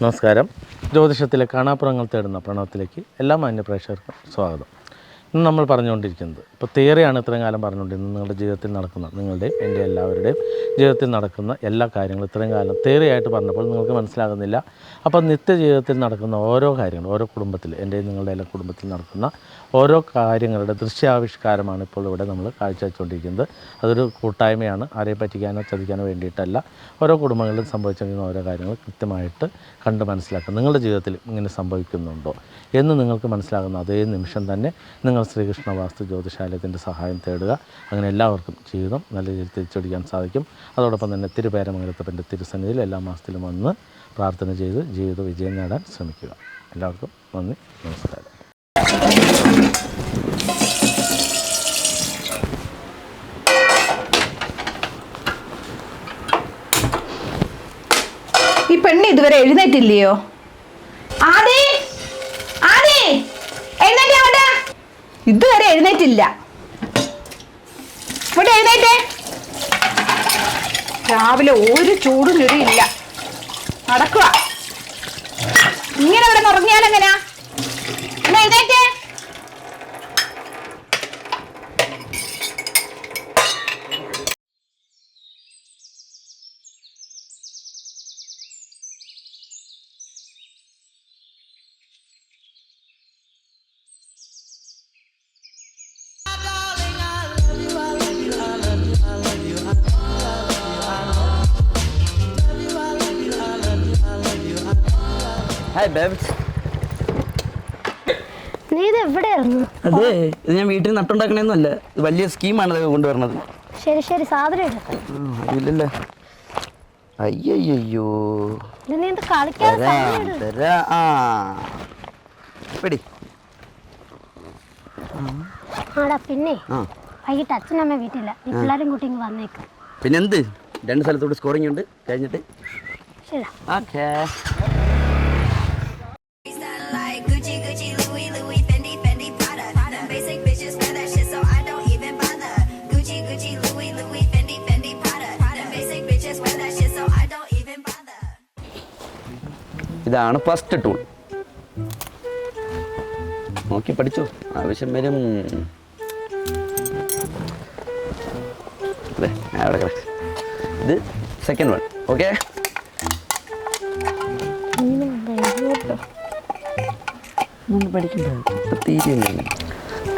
നമസ്കാരം. ജ്യോതിഷത്തിലെ കാണാപ്പുറങ്ങൾ തേടുന്ന പ്രണവത്തിലേക്ക് എല്ലാ മാന്യപ്രേക്ഷകർക്കും സ്വാഗതം. ഇന്ന് നമ്മൾ പറഞ്ഞുകൊണ്ടിരിക്കുന്നത് ഇപ്പോൾ തിയറിയാണ് ഇത്രയും കാലം പറഞ്ഞുകൊണ്ടിരുന്നത്. നിങ്ങളുടെ ജീവിതത്തിൽ നടക്കുന്ന, നിങ്ങളുടെയും എൻ്റെ എല്ലാവരുടെയും ജീവിതത്തിൽ നടക്കുന്ന എല്ലാ കാര്യങ്ങളും ഇത്രയും കാലം തിയറിയായിട്ട് പറഞ്ഞപ്പോൾ നിങ്ങൾക്ക് മനസ്സിലാകുന്നില്ല. അപ്പോൾ നിത്യജീവിതത്തിൽ നടക്കുന്ന ഓരോ കാര്യങ്ങളും, ഓരോ കുടുംബത്തിൽ, എൻ്റെയും നിങ്ങളുടെ എല്ലാ കുടുംബത്തിൽ നടക്കുന്ന ഓരോ കാര്യങ്ങളുടെ ദൃശ്യാവിഷ്കാരമാണ് ഇപ്പോൾ ഇവിടെ നമ്മൾ കാഴ്ചവെച്ചുകൊണ്ടിരിക്കുന്നത്. അതൊരു കൂട്ടായ്മയാണ്, ആരെയും പറ്റിക്കാനോ ചതിക്കാനോ വേണ്ടിയിട്ടല്ല. ഓരോ കുടുംബങ്ങളിലും സംഭവിച്ചിരിക്കുന്ന ഓരോ കാര്യങ്ങൾ കൃത്യമായിട്ട് കണ്ട് മനസ്സിലാക്കുക. നിങ്ങളുടെ ജീവിതത്തിൽ ഇങ്ങനെ സംഭവിക്കുന്നുണ്ടോ എന്ന് നിങ്ങൾക്ക് മനസ്സിലാകുന്ന അതേ നിമിഷം തന്നെ നിങ്ങൾ ശ്രീകൃഷ്ണ വാസ്തു ജ്യോതിഷാലയത്തിൻ്റെ സഹായം തേടുക. അങ്ങനെ എല്ലാവർക്കും ജീവിതം നല്ല രീതിയിൽ തിരിച്ചടിക്കാൻ സാധിക്കും. അതോടൊപ്പം തന്നെ തിരുപേരമംഗലത്തപ്പൻ്റെ തിരുസന്നിധിയിൽ എല്ലാ മാസത്തിലും വന്ന് പ്രാർത്ഥന ചെയ്ത് ജീവിത വിജയം നേടാൻ ശ്രമിക്കുക. എല്ലാവർക്കും നന്ദി, നമസ്കാരം. ഈ പെണ്ണ് ഇതുവരെ എഴുന്നേറ്റില്ലയോ? ഇതുവരെ എഴുന്നേറ്റില്ല. ഇവിടെ എഴുന്നേറ്റേ. രാവിലെ ഒരു ചൂടും ഞൊരിയില്ല. നടക്കുക. ഇങ്ങനെ ഇവിടെ ഉറങ്ങിയാലെങ്ങനാ? എഴുന്നേറ്റേ. നീ ഇത് എവിടെയായിരുന്നു? അതെ, ഇത് ഞാൻ വീട്ടിൽ നട്ടുണ്ടാക്കണേന്നല്ല, ഇത് വലിയ സ്കീമാണ് ഇതൊക്കെ കൊണ്ടുവരണത്. ശരി ശരി, സാധനം എടുക്കാം. ഇല്ലല്ലേ, അയ്യോ നീ എന്ത് കളിക്കാതെ ആടാ. പിന്നെ വൈകിട്ട് അച്ഛനമ്മ വീട്ടില്ല, നീ പിള്ളേരും കൂട്ടി ഇങ്ങ് വന്നേക്കാം. പിന്നെന്ത്, 2 സ്ഥലത്തോട് സ്കോറിംഗ് ഉണ്ട് കഴിഞ്ഞിട്ട്. ശരി, ഓക്കേ. ഇതാണ് ഫസ്റ്റ് ടൂൾ. നോക്കി പഠിച്ചോ, ആവശ്യം വരും. ഇത് സെക്കൻഡ് വൺ. ഓക്കെ,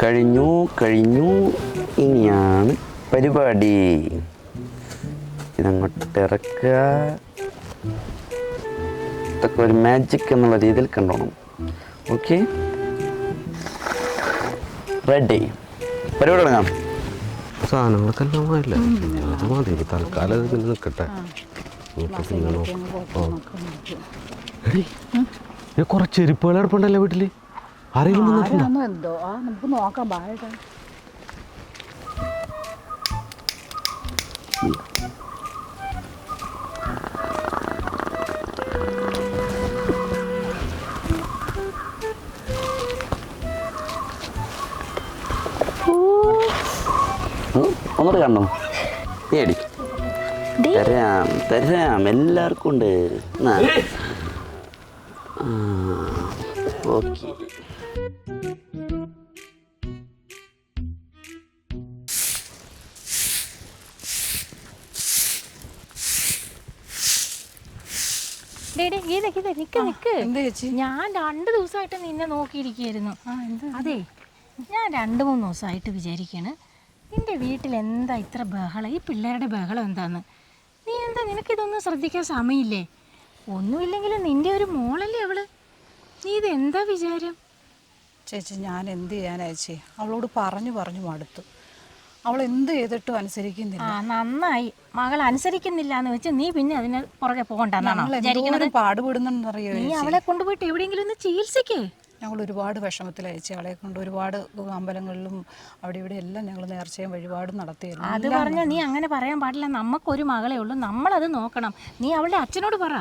കഴിഞ്ഞു കഴിഞ്ഞു. ഇനിയാണ് പരിപാടി. ഇതങ്ങോട്ട് ഇറക്കുക. ഇതൊക്കെ ഒരു മാജിക് എന്നുള്ള രീതിയിൽ കണ്ടോണം. ഓക്കെ, റെഡി, പരിപാടി തുടങ്ങാം. സാധനങ്ങളൊക്കെ എല്ലാം ആയില്ലേ? അത് മതി, തൽക്കാലം ഇതിൽ നിൽക്കട്ടെ. കുറച്ച് ചെരുപ്പുകൾ എടുപ്പുണ്ടല്ലോ വീട്ടില്. ആരെങ്കിലും എന്തോ നമുക്ക് നോക്കാം. ഒന്നുകൂടെ കാണണം. ഏടി തരാം തരാം, എല്ലാവർക്കും ഉണ്ട്. ഓക്കെ, ഞാൻ 2 ദിവസമായിട്ട് നിന്നെ നോക്കിയിരിക്കുകയായിരുന്നു. അതെ, ഞാൻ 2-3 ദിവസമായിട്ട് വിചാരിക്കാണ്, നിന്റെ വീട്ടിൽ എന്താ ഇത്ര ബഹളം? ഈ പിള്ളേരുടെ ബഹളം എന്താന്ന്? നീ എന്താ, നിനക്കിതൊന്നും ശ്രദ്ധിക്കാൻ സമയമില്ലേ? ഒന്നുമില്ലെങ്കിലും നിന്റെ ഒരു മോളല്ലേ അവള്. നീ ഇതെന്താ വിചാരം? ചേച്ചി, ഞാൻ എന്ത് ചെയ്യാനാ ചേച്ചി? അവളോട് പറഞ്ഞു മടുത്തു. അവൾ എന്ത് ചെയ്തിട്ടും അനുസരിക്കുന്നില്ല. നന്നായി, മകൾ അനുസരിക്കുന്നില്ല എന്ന് വെച്ച് നീ പിന്നെ അതിന് പുറകെ പോകണ്ടെന്നാണ് പാടുപെടുന്നറിയോ? നീ അവളെ കൊണ്ടുപോയിട്ട് എവിടെയെങ്കിലും ഒന്ന് ചികിത്സിക്കേ. ഞങ്ങൾ ഒരുപാട് വിഷമത്തിൽ അയച്ചു. അവളെ കൊണ്ട് ഒരുപാട് അമ്പലങ്ങളിലും അവിടെ ഇവിടെ എല്ലാം ഞങ്ങൾ നേർച്ചയും വഴിപാടും നടത്തിയിരുന്നു. അത് പറഞ്ഞാൽ നീ അങ്ങനെ പറയാൻ പാടില്ല. നമുക്കൊരു മകളെ ഉള്ളൂ, നമ്മളത് നോക്കണം. നീ അവളുടെ അച്ഛനോട് പറ.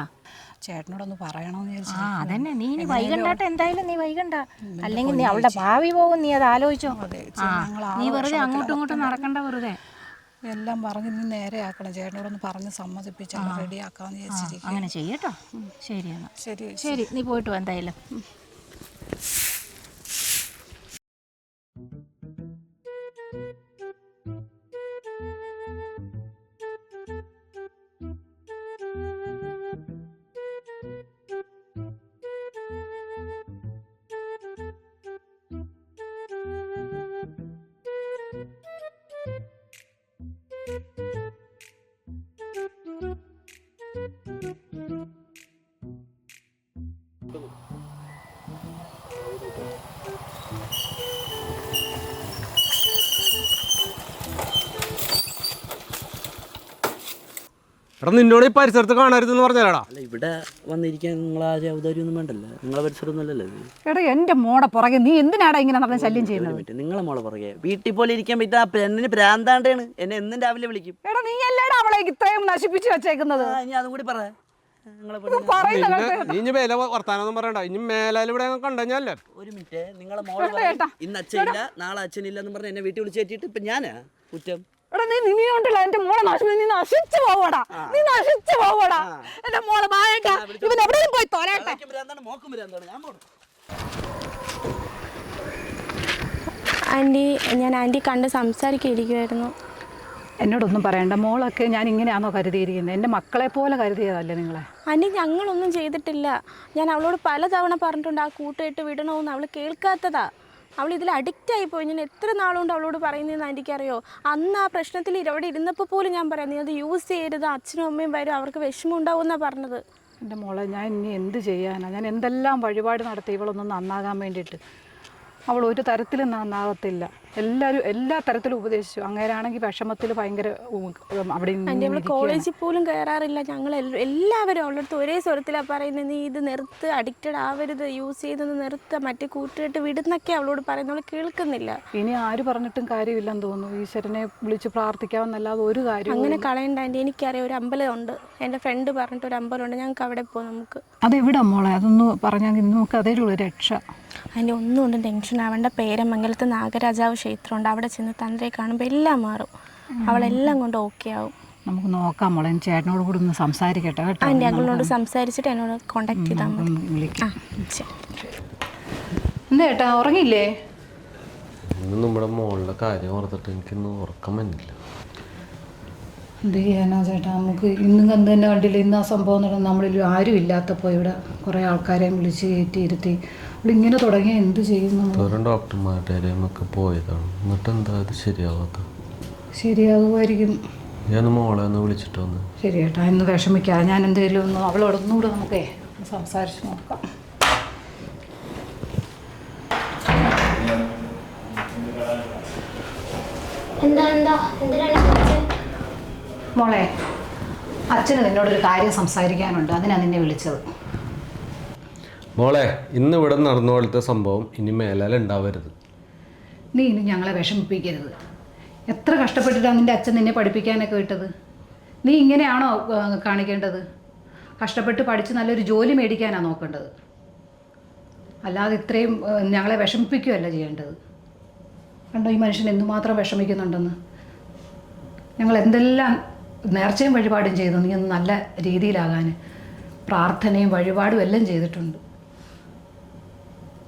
ചേട്ടനോടൊന്ന് പറയണമെന്ന് വിചാരിച്ചു. അതന്നെ, നീ ഇനി വൈകണ്ടാട്ടെ. എന്തായാലും നീ വൈകണ്ട, അല്ലെങ്കിൽ നീ അവളുടെ ഭാവി പോകും. നീ അത് ആലോചിച്ചോ. നീ വെറുതെ അങ്ങോട്ടും ഇങ്ങോട്ടും നടക്കണ്ട വെറുതെ. എല്ലാം പറഞ്ഞ് നീ നേരെ ആക്കണം. ചേട്ടനോടൊന്ന് പറഞ്ഞ് സമ്മതിപ്പിച്ചാൽ റെഡി ആക്കാമെന്ന് വിചാരിച്ചിരിക്കും. അങ്ങനെ ചെയ്യട്ടോ. ശരി എന്നാൽ. ശരി ശരി, നീ പോയിട്ട് വാ എന്തായാലും. എടാ നിന്നോട് ഈ പരിസരത്ത് കാണരുതെന്ന് പറഞ്ഞാലാടാ. അല്ല ഇവിടെ വന്നിരിക്കാൻ നിങ്ങൾ ആരും ഔദാര്യമൊന്നും വേണ്ടല്ലോ. നിങ്ങളെ പരിസരമൊന്നുമല്ലല്ലോ ഇത്. എടാ എൻ്റെ മോടെ പുറകെ നീ എന്തിനാടാ ഇങ്ങനെ നടന്ന് ശല്യം ചെയ്യുന്നത്? നിങ്ങളെ മോളെ പുറകെ വീട്ടിൽ പോലെ ഇരിക്കാൻ പറ്റാ പെണ്ണിന് ഭ്രാന്താണ്ടാണ്. എന്നെ എന്നും രാവിലെ വിളിക്കും. എടാ നീ അല്ലേടാ അവളെ ഇത്രയും നശിപ്പിച്ച് വെച്ചേക്കുന്നത്. ഇനി അതും കൂടി പറ. നീ ഇനി മേലെ വർത്താനൊന്നും പറയണ്ട. ഇനി മേലാൽ ഇവിടെ കണ്ടുകഴിഞ്ഞാലേ. ഒരു മിനിറ്റ്, നിങ്ങളെ മോളെ പറയും ഇന്ന് അച്ഛനില്ല നാളെ അച്ഛനില്ല എന്ന് പറഞ്ഞ് എന്നെ വീട്ടിൽ വിളിച്ച് കയറ്റിയിട്ട് ഇപ്പൊ ഞാനാ കുറ്റം. എടാ നീ കൊണ്ടല്ല എന്റെ മോളെ നീ നശിച്ചു പോവടാ. നീ നശിച്ചു പോവടാ. എന്റെ മോളെ വായട്ടാ. ഇവൻ എവിടെയും പോയി തോരട്ടെ. ആൻറ്റി, ഞാൻ ആൻറ്റി കണ്ട് സംസാരിക്കായിരിക്കുമായിരുന്നു. എന്നോടൊന്നും പറയണ്ട. മോളൊക്കെ ഞാൻ ഇങ്ങനെയാണോ കരുതിയിരിക്കുന്നത്? എൻ്റെ മക്കളെ പോലെ കരുതിയതല്ലേ നിങ്ങളെ? ആൻറ്റി, ഞങ്ങളൊന്നും ചെയ്തിട്ടില്ല. ഞാൻ അവളോട് പലതവണ പറഞ്ഞിട്ടുണ്ട് ആ കൂട്ടുകെട്ട് വിടണമെന്ന്. അവൾ കേൾക്കാത്തതാ. അവൾ ഇതിൽ അഡിക്റ്റ് ആയിപ്പോയി. ഞാൻ എത്ര നാളുകൊണ്ട് അവളോട് പറയുന്നതെന്ന് ആൻറ്റിക്കറിയോ? അന്ന് ആ പ്രശ്നത്തിൽ ഇവിടെ ഇരുന്നപ്പോൾ പോലും ഞാൻ പറയാം നീ അത് യൂസ് ചെയ്യരുത്, അച്ഛനും അമ്മയും വരും, അവർക്ക് വിഷമം ഉണ്ടാവുമെന്നാണ് പറഞ്ഞത്. എൻ്റെ മോളെ ഞാൻ ഇനി എന്ത് ചെയ്യാനാണ്? ഞാൻ എന്തെല്ലാം വഴിപാട് നടത്തി ഇവളൊന്നും നന്നാകാൻ വേണ്ടിയിട്ട്. അവൾ ഒരു തരത്തിലും നന്നാകത്തില്ല. എല്ലാ തരത്തിലും ഉപദേശിച്ചു. അങ്ങനെയാണെങ്കിൽ വിഷമത്തിൽ ഭയങ്കര അവിടെ അവൾ കോളേജിൽ പോലും കയറാറില്ല. ഞങ്ങൾ എല്ലാവരും അവളുടെ അടുത്ത് ഒരേ സ്വരത്തിലാണ് പറയുന്നത്, നീ ഇത് നിർത്ത്, അഡിക്റ്റഡ് ആവരുത്, യൂസ് ചെയ്തെന്ന് നിർത്തുക, മറ്റേ കൂട്ടുകെട്ട് വിടുന്നൊക്കെ അവളോട് പറയുന്നത്. അവൾ കേൾക്കുന്നില്ല. ഇനി ആര് പറഞ്ഞിട്ടും കാര്യമില്ലെന്ന് തോന്നുന്നു. ഈശ്വരനെ വിളിച്ച് പ്രാർത്ഥിക്കാമെന്നല്ലാതെ ഒരു കാര്യം അങ്ങനെ കളയണ്ട ആൻറ്റി. എനിക്കറിയാം ഒരു അമ്പലമുണ്ട്, എൻ്റെ ഫ്രണ്ട് പറഞ്ഞിട്ട് ഒരു അമ്പലമുണ്ട്, ഞങ്ങൾക്ക് അവിടെ പോകാം. നമുക്ക് അതെവിടെ മോളെ? അതൊന്ന് പറഞ്ഞാൽ നമുക്ക് അതേ ഉള്ളൂ രക്ഷ. അതിൻ്റെ ഒന്നും കൊണ്ടും ടെൻഷൻ ആവേണ്ട. പേരമംഗലത്ത് നാഗരാജാവ് ക്ഷേത്രമുണ്ട്, അവിടെ ചെന്ന് തന്ത്രയെ കാണുമ്പോൾ എല്ലാം മാറും. അവളെല്ലാം കൊണ്ട് ഓക്കെ ആവും. നമുക്ക് നോക്കാം മോളെ. ചേട്ടനോട് കൂടി ഒന്ന് സംസാരിക്കട്ടെ കേട്ടോ. ആൻറ്റി അങ്ങളോട് സംസാരിച്ചിട്ട് എന്നോട് കോണ്ടാക്ട് ചെയ്താൽ മതി. വിളിക്കാം. എന്താ ചേട്ടാ ഉറങ്ങിയില്ലേ? ഇന്ന് നമ്മുടെ മോളുടെ കാര്യം ഓർത്തിട്ട് എനിക്കിന്ന് ഉറക്കം വന്നില്ല. എന്ത് ചെയ്യാനാ ചേട്ടാ? നമുക്ക് ഇന്നും കണ്ട് തന്നെ കണ്ടില്ല. ഇന്ന് ആ സംഭവം നടന്ന് നമ്മളിൽ ആരും ഇല്ലാത്തപ്പോൾ ഇവിടെ കുറേ ആൾക്കാരെയും വിളിച്ച് ഇരുത്തി ഇങ്ങനെ തുടങ്ങിയാൽ എന്ത് ചെയ്യുന്നു? ഡോക്ടർമാരുടെ ഒക്കെ പോയതാണ്. എന്നിട്ട് എന്താ ഇത് ശരിയാവാത്ത? ശരിയാകുമായിരിക്കും. ഞാൻ മോളെ ഒന്ന് വിളിച്ചിട്ട് വന്ന്. ശരി ചേട്ടാ, ഇന്ന് വിഷമിക്കാം. ഞാൻ എന്തെങ്കിലും ഒന്ന് അവളോടൊന്നുകൂടെ നമുക്കേ സംസാരിച്ച് നോക്കാം. മോളെ, അച്ഛന് നിന്നോടൊരു കാര്യം സംസാരിക്കാനുണ്ട്. അതിനാണ് നിന്നെ വിളിച്ചത്. മോളെ, ഇന്ന് ഇവിടെ നടന്ന പോലത്തെ സംഭവം ഇനി മേലാൽ ഉണ്ടാവരുത്. നീ ഇനി ഞങ്ങളെ വിഷമിപ്പിക്കരുത്. എത്ര കഷ്ടപ്പെട്ടിട്ടാണ് നിൻ്റെ അച്ഛൻ നിന്നെ പഠിപ്പിക്കാനൊക്കെ വിട്ടത്? നീ ഇങ്ങനെയാണോ കാണിക്കേണ്ടത്? കഷ്ടപ്പെട്ട് പഠിച്ച് നല്ലൊരു ജോലി മേടിക്കാനാണ് നോക്കേണ്ടത്, അല്ലാതെ ഇത്രയും ഞങ്ങളെ വിഷമിപ്പിക്കുകയല്ല ചെയ്യേണ്ടത്. കണ്ടോ ഈ മനുഷ്യൻ എന്തുമാത്രം വിഷമിക്കുന്നുണ്ടെന്ന്. ഞങ്ങൾ എന്തെല്ലാം നേർച്ചയും വഴിപാടും ചെയ്തു നീ ഒന്ന് നല്ല രീതിയിലാകാൻ. പ്രാർത്ഥനയും വഴിപാടും എല്ലാം ചെയ്തിട്ടുണ്ട്.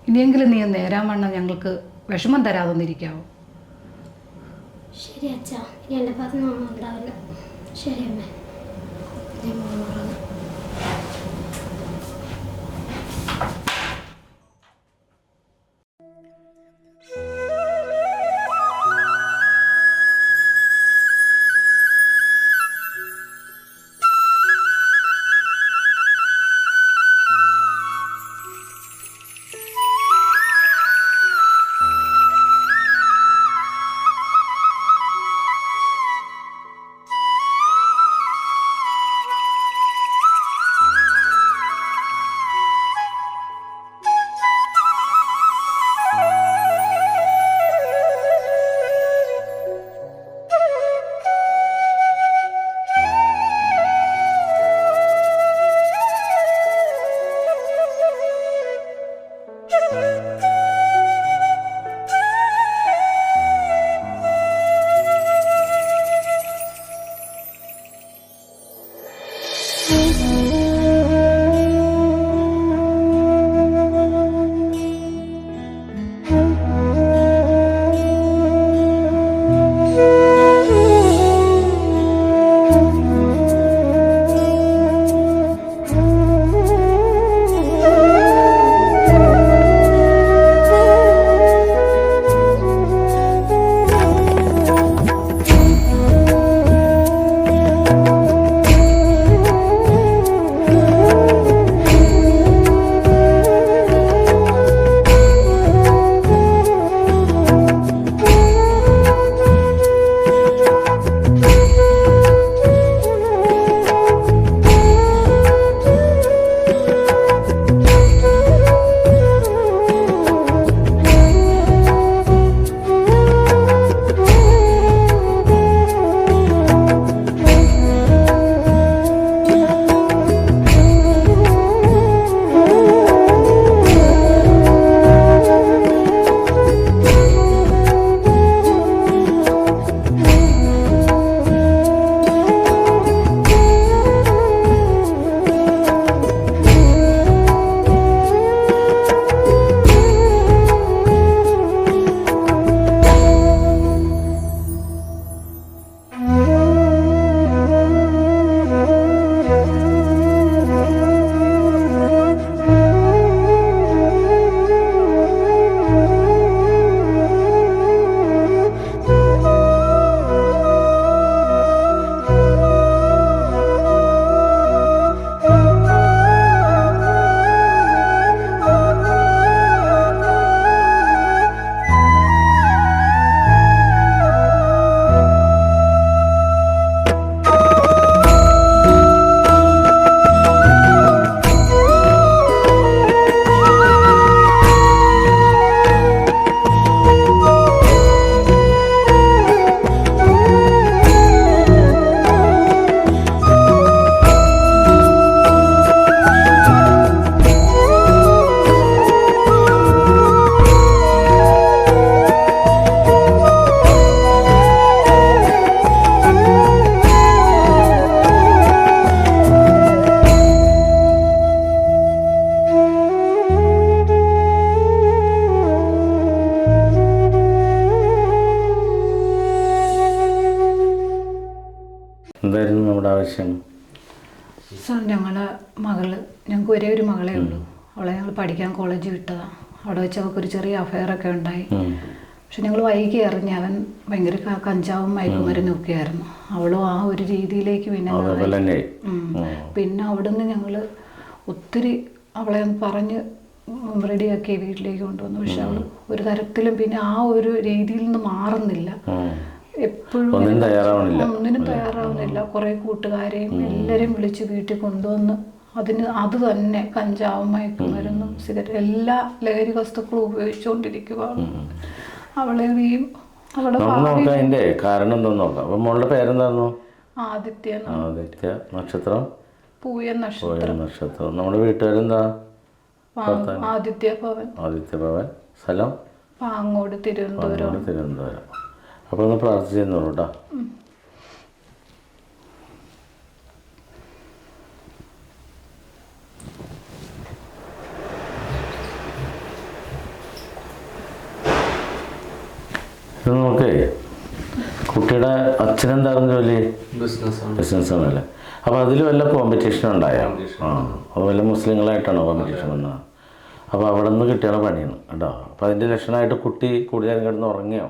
ഇനിയെങ്കിലും നീ നേരാൻ വണ്ണം ഞങ്ങൾക്ക് വിഷമം തരാതൊന്നിരിക്കാവോ? ശരി അച്ഛാ, ഇനി എൻ്റെ ഭാഗത്ത് ഉണ്ടാവില്ല. ശരി അമ്മേ. എന്തായിരുന്നു നമ്മുടെ ആവശ്യം? സാർ ഞങ്ങളെ മകള്, ഞങ്ങൾക്ക് ഒരേ ഒരു മകളേ ഉള്ളൂ. അവളെ ഞങ്ങൾ പഠിക്കാൻ കോളേജിൽ വിട്ടതാണ്. അവിടെ വെച്ച് അവൾക്കൊരു ചെറിയ അഫയറൊക്കെ ഉണ്ടായി. പക്ഷെ ഞങ്ങൾ വൈകി അറിഞ്ഞ അവൻ ഭയങ്കര കഞ്ചാവും മയക്കുമരുന്നും ഒക്കെ ആയിരുന്നു. അവളും ആ ഒരു രീതിയിലേക്ക് പിന്നെ അവിടുന്ന് ഞങ്ങൾ ഒത്തിരി അവളെ പറഞ്ഞ് റെഡിയാക്കി വീട്ടിലേക്ക് കൊണ്ടുവന്നു. പക്ഷെ അവൾ ഒരു തരത്തിലും പിന്നെ ആ ഒരു രീതിയിൽ നിന്ന് മാറുന്നില്ല. എപ്പോഴും ഒന്നിനും തയ്യാറാവുന്നില്ല. കുറേ കൂട്ടുകാരെയും എല്ലാവരെയും വിളിച്ച് വീട്ടിൽ കൊണ്ടുവന്ന് അത് തന്നെ കഞ്ചാവും മയക്കുമരുന്നും സിഗരറ്റ് എല്ലാ ലഹരി വസ്തുക്കളും ഉപയോഗിച്ചുകൊണ്ടിരിക്കുകയാണ്. അവളെ അവളുടെ കാരണം എന്താ നോക്കാം. അപ്പൊ മോളുടെ പേരെന്തായിരുന്നു? ആദിത്യ. നക്ഷത്രം പൂയ നക്ഷത്രം. നമ്മുടെ വീട്ടുകാരെന്താ? ആദിത്യ ഭവൻ. സ്ഥലം പാങ്ങോട്, തിരുവനന്തപുരം. അപ്പൊ ഒന്ന് പ്രാർത്ഥിച്ചോളൂ കേട്ടോ. നോക്കേ, കുട്ടിയുടെ അച്ഛനെന്തായിരുന്നു ജോലി? ബിസിനസ്സാണല്ലേ. അപ്പോൾ അതിൽ വല്ല കോമ്പറ്റീഷൻ ഉണ്ടായോ? അപ്പോൾ വല്ല മുസ്ലിങ്ങളായിട്ടാണോ കോമ്പറ്റീഷൻ വന്നത്? അപ്പോൾ അവിടെ നിന്ന് കിട്ടിയാണ് പണിയാണ് കേട്ടോ. അപ്പോൾ അതിൻ്റെ ലക്ഷണമായിട്ട് കുട്ടി കൂടുതൽ കിടന്ന് ഉറങ്ങിയോ?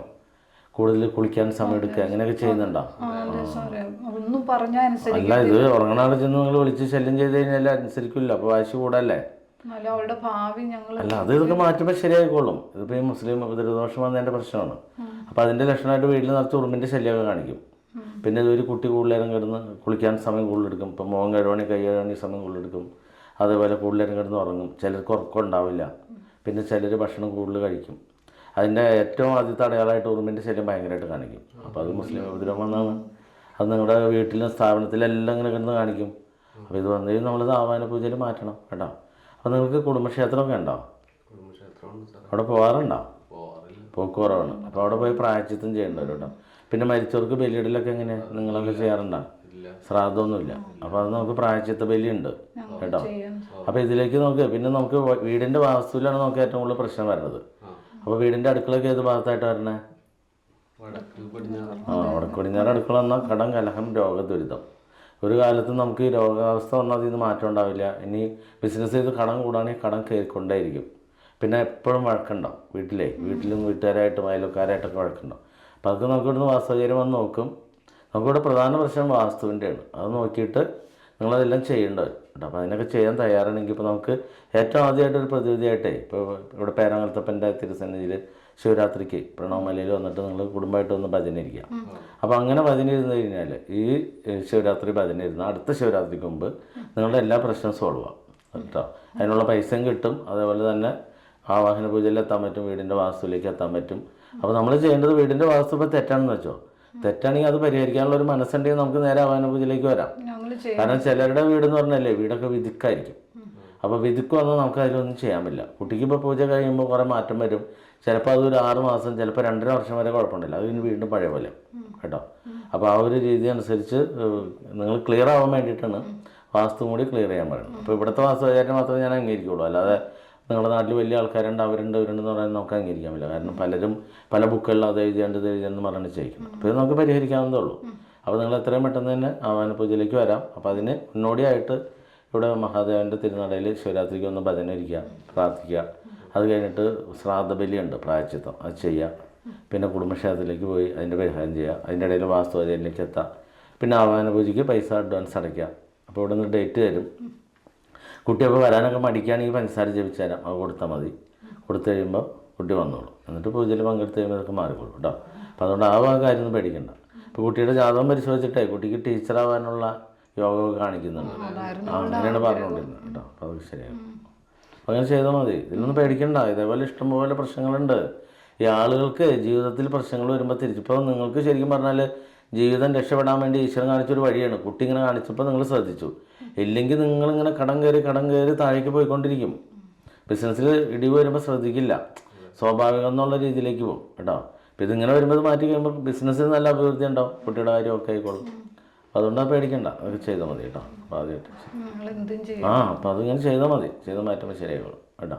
കൂടുതൽ കുളിക്കാൻ സമയം എടുക്കുക അങ്ങനെയൊക്കെ ചെയ്യുന്നുണ്ടോ? അല്ല, ഇത് ഉറങ്ങണാടെ ചെന്ന് നിങ്ങൾ വിളിച്ച് ശല്യം ചെയ്ത് കഴിഞ്ഞാൽ അനുസരിക്കില്ല. അപ്പോൾ വാശി കൂടല്ലേ? അല്ല, അത് ഇതൊക്കെ മാറ്റുമ്പോൾ ശരിയായിക്കോളും. ഇതിപ്പോൾ ഈ മുസ്ലിം ദുരിതദോഷം വന്നതിൻ്റെ പ്രശ്നമാണ്. അപ്പോൾ അതിൻ്റെ ലക്ഷണമായിട്ട് വീട്ടിൽ നിറച്ച് ഉറുമ്പിൻ്റെ ശല്യമൊക്കെ കാണിക്കും. പിന്നെ ഇതൊരു കുട്ടി കൂടുതലേരം കിടന്ന് കുളിക്കാൻ സമയം കൂടുതലെടുക്കും. ഇപ്പോൾ മുഖം കഴുകണി കൈ കഴുകണി സമയം കൂടുതലെടുക്കും. അതേപോലെ കൂടുതലേരം കിടന്ന് ഉറങ്ങും. ചിലർക്ക് ഉറക്കം ഉണ്ടാവില്ല. പിന്നെ ചിലർ ഭക്ഷണം കൂടുതൽ കഴിക്കും. അതിൻ്റെ ഏറ്റവും ആദ്യത്തെ അടയാളമായിട്ട് ഉറുമ്പിൻ്റെ ശല്യം ഭയങ്കരമായിട്ട് കാണിക്കും. അപ്പോൾ അത് മുസ്ലിം ഉപദ്രവം വന്നാണ്. അത് നിങ്ങളുടെ വീട്ടിലും സ്ഥാപനത്തിലെല്ലാം ഇങ്ങനെ കിടന്ന് കാണിക്കും. അപ്പോൾ ഇത് വന്നു കഴിഞ്ഞാൽ നമ്മൾ ആവാന പൂജയിൽ മാറ്റണം കേട്ടോ. അപ്പോൾ നിങ്ങൾക്ക് കുടുംബക്ഷേത്രമൊക്കെ ഉണ്ടോ? അവിടെ പോകാറുണ്ടോ? പോക്ക് കുറവാണ്. അപ്പോൾ അവിടെ പോയി പ്രായശ്ചിത്തം ചെയ്യേണ്ടി വരും കേട്ടോ. പിന്നെ മരിച്ചവർക്ക് ബലിയിടലൊക്കെ എങ്ങനെ നിങ്ങളൊക്കെ ചെയ്യാറുണ്ടോ? ശ്രാദ്ധമൊന്നുമില്ല. അപ്പോൾ അത് നമുക്ക് പ്രായശ്ചിത്ത ബലിയുണ്ട് കേട്ടോ. അപ്പോൾ ഇതിലേക്ക് നോക്ക്. പിന്നെ നമുക്ക് വീടിൻ്റെ വാസ്തുവിലാണ് നമുക്ക് ഏറ്റവും കൂടുതൽ പ്രശ്നം വരുന്നത്. അപ്പോൾ വീടിൻ്റെ അടുക്കളയൊക്കെ ഏത് ഭാഗത്തായിട്ട് വരണേ? വടക്ക് പടിഞ്ഞാറ് അടുക്കള എന്നാൽ കടം, കലഹം, രോഗദുരിതം. ഒരു കാലത്ത് നമുക്ക് ഈ രോഗാവസ്ഥ വന്നാൽ അതിൽ നിന്ന് മാറ്റം ഉണ്ടാവില്ല. ഇനി ബിസിനസ് ചെയ്ത് കടം കൂടാണെങ്കിൽ കടം കയറിക്കൊണ്ടേയിരിക്കും. പിന്നെ എപ്പോഴും വഴക്കുണ്ടാവും വീട്ടിലും വീട്ടുകാരായിട്ടും അയൽക്കാരായിട്ടൊക്കെ വഴക്കുണ്ടാവും. അപ്പോൾ അതൊക്കെ നമുക്കിവിടുന്ന് വാസ്തുചര്യം വന്ന് നോക്കും. നമുക്കിവിടെ പ്രധാന പ്രശ്നം വാസ്തുവിൻ്റെയാണ്. അത് നോക്കിയിട്ട് നിങ്ങളതെല്ലാം ചെയ്യേണ്ടത് കേട്ടോ. അപ്പോൾ അതിനൊക്കെ ചെയ്യാൻ തയ്യാറാണെങ്കിൽ ഇപ്പോൾ നമുക്ക് ഏറ്റവും ആദ്യമായിട്ടൊരു പ്രതിവിധിയായിട്ടേ ഇപ്പോൾ ഇവിടെ പേരാങ്കൽത്തപ്പൻ്റെ തിരുസന്നിധിയിൽ ശിവരാത്രിക്ക് പ്രണവമലയിൽ വന്നിട്ട് നിങ്ങൾ കുടുംബമായിട്ട് വന്ന് ഭജന ഇരിക്കുക. അപ്പോൾ അങ്ങനെ ഭജന ഇരുന്ന് കഴിഞ്ഞാൽ ഈ ശിവരാത്രി ഭജന ഇരുന്ന് അടുത്ത ശിവരാത്രിക്ക് മുമ്പ് നിങ്ങളുടെ എല്ലാ പ്രശ്നവും സോൾവ് ആവും കേട്ടോ. അതിനുള്ള പൈസയും കിട്ടും. അതേപോലെ തന്നെ ആവാഹന പൂജയിൽ എത്താൻ പറ്റും, വീടിൻ്റെ വാസ്തുവിലേക്ക് എത്താൻ പറ്റും. അപ്പോൾ നമ്മൾ ചെയ്യേണ്ടത് വീടിൻ്റെ വാസ്തു ഇപ്പോൾ തെറ്റാണെന്ന് വെച്ചോ, തെറ്റാണെങ്കിൽ അത് പരിഹരിക്കാനുള്ള ഒരു മനസ്സുണ്ടെങ്കിൽ നമുക്ക് നേരെ ആവാഹന പൂജയിലേക്ക് വരാം. കാരണം ചിലരുടെ വീടെന്ന് പറഞ്ഞാലേ വീടൊക്കെ വിധിക്കായിരിക്കും. അപ്പോൾ വിധിക്ക് വന്നാൽ നമുക്ക് അതിലൊന്നും ചെയ്യാൻ പറ്റില്ല. കുട്ടിക്ക് ഇപ്പോൾ പൂജ കഴിയുമ്പോൾ കുറേ മാറ്റം വരും. ചിലപ്പോൾ അതൊരു 6 മാസം, ചിലപ്പോൾ 2.5 വർഷം വരെ കുഴപ്പമുണ്ടില്ല. അത് വീണ്ടും പഴയ പോലെ കേട്ടോ. അപ്പോൾ ആ ഒരു രീതി അനുസരിച്ച് നിങ്ങൾ ക്ലിയർ ആവാൻ വേണ്ടിയിട്ടാണ് വാസ്തു കൂടി ക്ലിയർ ചെയ്യാൻ പറയുന്നത്. അപ്പോൾ ഇവിടുത്തെ വാസ്തുവിചാരം മാത്രമേ ഞാൻ അംഗീകരിക്കുകയുള്ളൂ. അല്ലാതെ നിങ്ങളുടെ നാട്ടിൽ വലിയ ആൾക്കാരുണ്ട് അവരുണ്ടെന്ന് പറയാൻ നമുക്ക് അംഗീകരിക്കാൻ പറ്റില്ല. കാരണം പലരും പല ബുക്കുകളിൽ അത് എഴുതിയെന്ന് പറഞ്ഞ് ചെയ്യിക്കണം. അപ്പോൾ ഇത് നമുക്ക് പരിഹരിക്കാവുന്നതേ ഉള്ളൂ. അപ്പോൾ നിങ്ങൾ എത്രയും പെട്ടെന്ന് തന്നെ ആവാഹന പൂജയിലേക്ക് വരാം. അപ്പോൾ അതിന് മുന്നോടിയായിട്ട് ഇവിടെ മഹാദേവൻ്റെ തിരുനടയിൽ ശിവരാത്രിക്ക് ഒന്ന് ഭജന ഇരിക്കുക, പ്രാർത്ഥിക്കുക. അത് കഴിഞ്ഞിട്ട് ശ്രാദ്ധബലിയുണ്ട്, പ്രായശ്ചിത്തം, അത് ചെയ്യുക. പിന്നെ കുടുംബക്ഷേത്രത്തിലേക്ക് പോയി അതിൻ്റെ പരിഹാരം ചെയ്യുക. അതിൻ്റെ ഇടയിൽ വാസ്തുവചനയിലേക്ക് എത്താം. പിന്നെ ആവാഹന പൂജയ്ക്ക് പൈസ അഡ്വാൻസ് അടയ്ക്കുക. അപ്പോൾ ഇവിടെ നിന്ന് ഡേറ്റ് തരും. കുട്ടിയൊക്കെ വരാനൊക്കെ മടിക്കുകയാണെങ്കിൽ പഞ്ചസാര ജപിച്ചു തരാം, അത് കൊടുത്താൽ മതി. കൊടുത്തു കഴിയുമ്പോൾ കുട്ടി വന്നോളൂ. എന്നിട്ട് പൂജയിൽ പങ്കെടുത്ത് കഴിയുമ്പോൾ ഇതൊക്കെ മാറിക്കോളൂ കേട്ടോ. അപ്പോൾ അതുകൊണ്ട് ആ കാര്യമൊന്നും പേടിക്കണ്ട. ഇപ്പോൾ കുട്ടിയുടെ ജാതകം പരിശോധിച്ചിട്ടേ കുട്ടിക്ക് ടീച്ചറാവാനുള്ള യോഗമൊക്കെ കാണിക്കുന്നുണ്ട്. അങ്ങനെയാണ് പറഞ്ഞുകൊണ്ടിരുന്നത് കേട്ടോ. അപ്പോൾ അത് ശരിയാണ്. അപ്പോൾ അങ്ങനെ ചെയ്താൽ മതി. ഇതിലൊന്നും പേടിക്കണ്ട. ഇതേപോലെ ഇഷ്ടംപോലെ പ്രശ്നങ്ങളുണ്ട്. ഈ ആളുകൾക്ക് ജീവിതത്തിൽ പ്രശ്നങ്ങൾ വരുമ്പോൾ തിരിച്ചിപ്പോൾ നിങ്ങൾക്ക് ശരിക്കും പറഞ്ഞാൽ ജീവിതം രക്ഷപ്പെടാൻ വേണ്ടി ഈശ്വരൻ കാണിച്ചൊരു വഴിയാണ്. കുട്ടി ഇങ്ങനെ കാണിച്ചപ്പോൾ നിങ്ങൾ ശ്രദ്ധിച്ചു. ഇല്ലെങ്കിൽ നിങ്ങളിങ്ങനെ കടം കയറി താഴേക്ക് പോയിക്കൊണ്ടിരിക്കും. ബിസിനസ്സിൽ ഇടിവ് വരുമ്പോൾ ശ്രദ്ധിക്കില്ല, സ്വാഭാവികം എന്നുള്ള രീതിയിലേക്ക് പോകും കേട്ടോ. അപ്പോൾ ഇതിങ്ങനെ വരുമ്പോൾ മാറ്റി കഴിയുമ്പോൾ ബിസിനസ്സിൽ നല്ല അഭിവൃദ്ധി ഉണ്ടാവും, കുട്ടിയുടെ കാര്യമൊക്കെ ആയിക്കോളും. അപ്പോൾ അതുകൊണ്ടാണ് പേടിക്കണ്ട, അതൊക്കെ ചെയ്താൽ മതി കേട്ടോ. അപ്പോൾ ആദ്യമായിട്ട് അപ്പോൾ അതിങ്ങനെ ചെയ്താൽ മതി, ചെയ്ത് മാറ്റുമ്പോൾ ശരിയായിക്കോളും കേട്ടോ.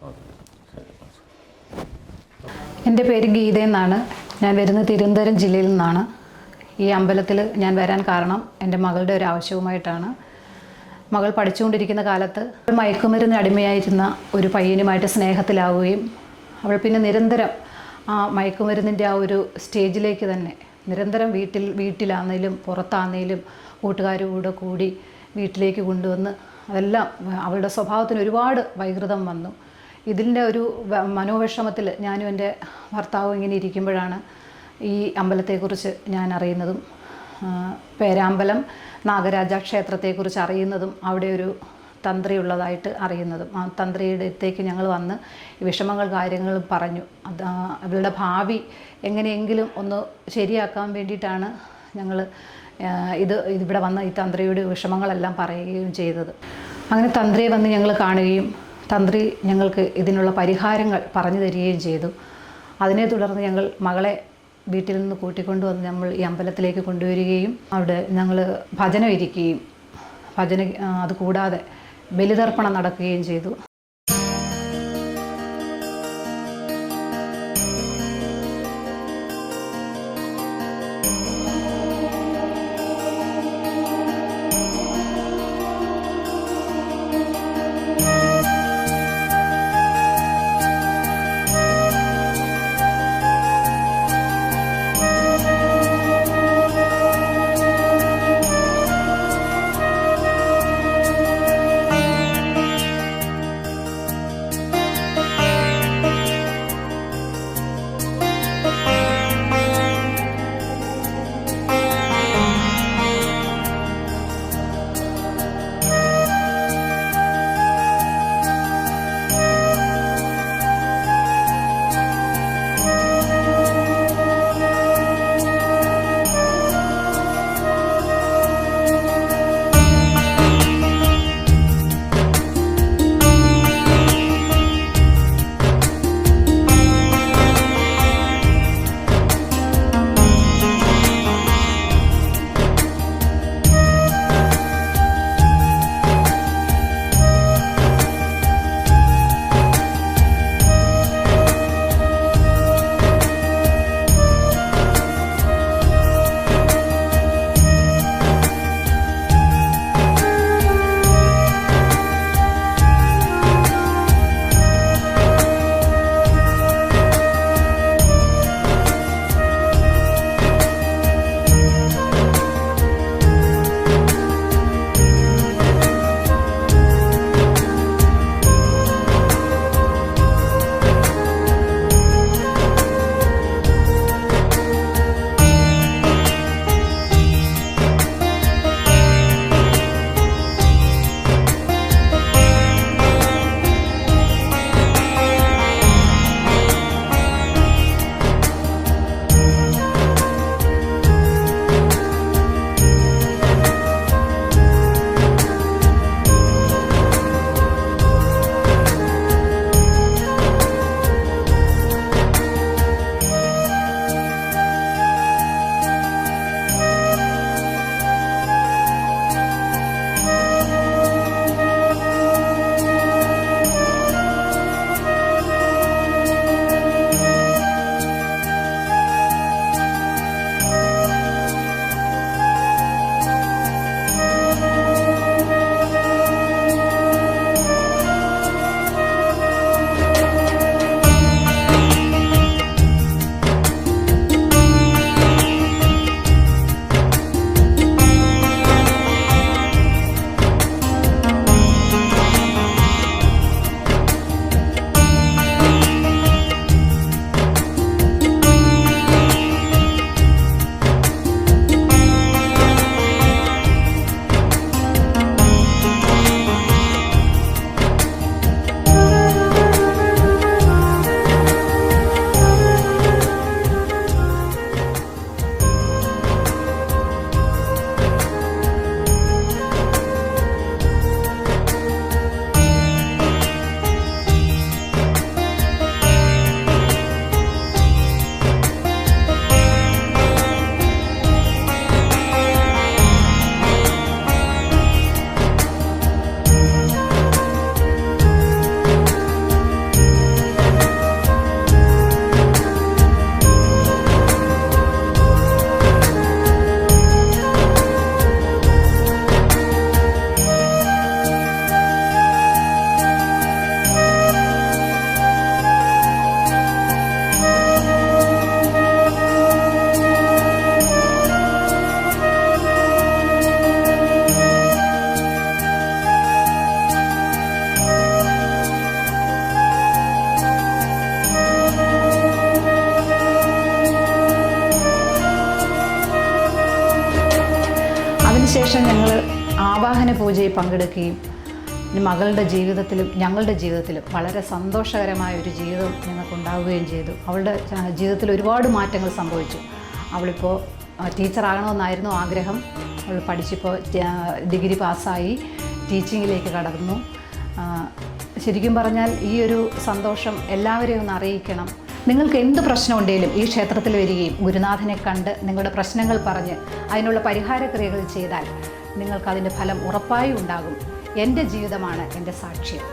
ഓക്കെ, ശരി. എൻ്റെ പേര് ഗീത എന്നാണ്. ഞാൻ വരുന്നത് തിരുവനന്തപുരം ജില്ലയിൽ നിന്നാണ്. ഈ അമ്പലത്തിൽ ഞാൻ വരാൻ കാരണം എൻ്റെ മകളുടെ ഒരു ആവശ്യവുമായിട്ടാണ്. മകൾ പഠിച്ചുകൊണ്ടിരിക്കുന്ന കാലത്ത് മയക്കുമരുന്ന് അടിമയായിരുന്ന ഒരു പയ്യനുമായിട്ട് സ്നേഹത്തിലാവുകയും അവൾ പിന്നെ നിരന്തരം ആ മയക്കുമരുന്നിൻ്റെ ആ ഒരു സ്റ്റേജിലേക്ക് തന്നെ നിരന്തരം വീട്ടിലാണെങ്കിലും പുറത്താണെങ്കിലും കൂട്ടുകാരുടെ കൂടെ കൂടി വീട്ടിലേക്ക് കൊണ്ടുവന്ന് അതെല്ലാം അവളുടെ സ്വഭാവത്തിന് ഒരുപാട് വൈകൃതം വന്നു. ഇതിൻ്റെ ഒരു മനോവിഷമത്തിൽ ഞാനും എൻ്റെ ഭർത്താവും ഇങ്ങനെ ഇരിക്കുമ്പോഴാണ് ഈ അമ്പലത്തെക്കുറിച്ച് ഞാൻ അറിയുന്നതും പേരാമ്പലം നാഗരാജ ക്ഷേത്രത്തെക്കുറിച്ച് അറിയുന്നതും അവിടെ ഒരു തന്ത്രി ഉള്ളതായിട്ട് അറിയുന്നതും. ആ തന്ത്രിയുടെ അടുത്തേക്ക് ഞങ്ങൾ വന്ന് വിഷമങ്ങൾ കാര്യങ്ങൾ പറഞ്ഞു. അവളുടെ ഭാവി എങ്ങനെയെങ്കിലും ഒന്ന് ശരിയാക്കാൻ വേണ്ടിയിട്ടാണ് ഞങ്ങൾ ഇവിടെ വന്ന ഈ തന്ത്രിയുടെ വിഷമങ്ങളെല്ലാം പറയുകയും ചെയ്തത്. അങ്ങനെ തന്ത്രിയെ വന്ന് ഞങ്ങൾ കാണുകയും തന്ത്രി ഞങ്ങൾക്ക് ഇതിനുള്ള പരിഹാരങ്ങൾ പറഞ്ഞു തരികയും ചെയ്തു. അതിനെ തുടർന്ന് ഞങ്ങൾ മകളെ വീട്ടിൽ നിന്ന് കൂട്ടിക്കൊണ്ടുവന്ന് നമ്മൾ ഈ അമ്പലത്തിലേക്ക് കൊണ്ടുവരികയും അവിടെ ഞങ്ങൾ ഭജന ഇരിക്കുകയും അതുകൂടാതെ ബലിതർപ്പണം നടക്കുകയും ചെയ്തു. പൂജയിൽ പങ്കെടുക്കുകയും ഇനി മകളുടെ ജീവിതത്തിലും ഞങ്ങളുടെ ജീവിതത്തിലും വളരെ സന്തോഷകരമായ ഒരു ജീവിതം ഞങ്ങൾക്കുണ്ടാവുകയും ചെയ്തു. അവളുടെ ജീവിതത്തിൽ ഒരുപാട് മാറ്റങ്ങൾ സംഭവിച്ചു. അവളിപ്പോൾ ടീച്ചറാകണമെന്നായിരുന്നു ആഗ്രഹം. അവൾ പഠിച്ചിപ്പോൾ ഡിഗ്രി പാസ്സായി ടീച്ചിങ്ങിലേക്ക് കടന്നു. ശരിക്കും പറഞ്ഞാൽ ഈ ഒരു സന്തോഷം എല്ലാവരെയും ഒന്ന് അറിയിക്കണം. നിങ്ങൾക്ക് എന്ത് പ്രശ്നമുണ്ടെങ്കിലും ഈ ക്ഷേത്രത്തിൽ വരികയും ഗുരുനാഥനെ കണ്ട് നിങ്ങളുടെ പ്രശ്നങ്ങൾ പറഞ്ഞ് അതിനുള്ള പരിഹാരക്രിയകൾ ചെയ്താൽ നിങ്ങൾക്കതിൻ്റെ ഫലം ഉറപ്പായും ഉണ്ടാകും. എൻ്റെ ജീവിതമാണ് എൻ്റെ സാക്ഷ്യം.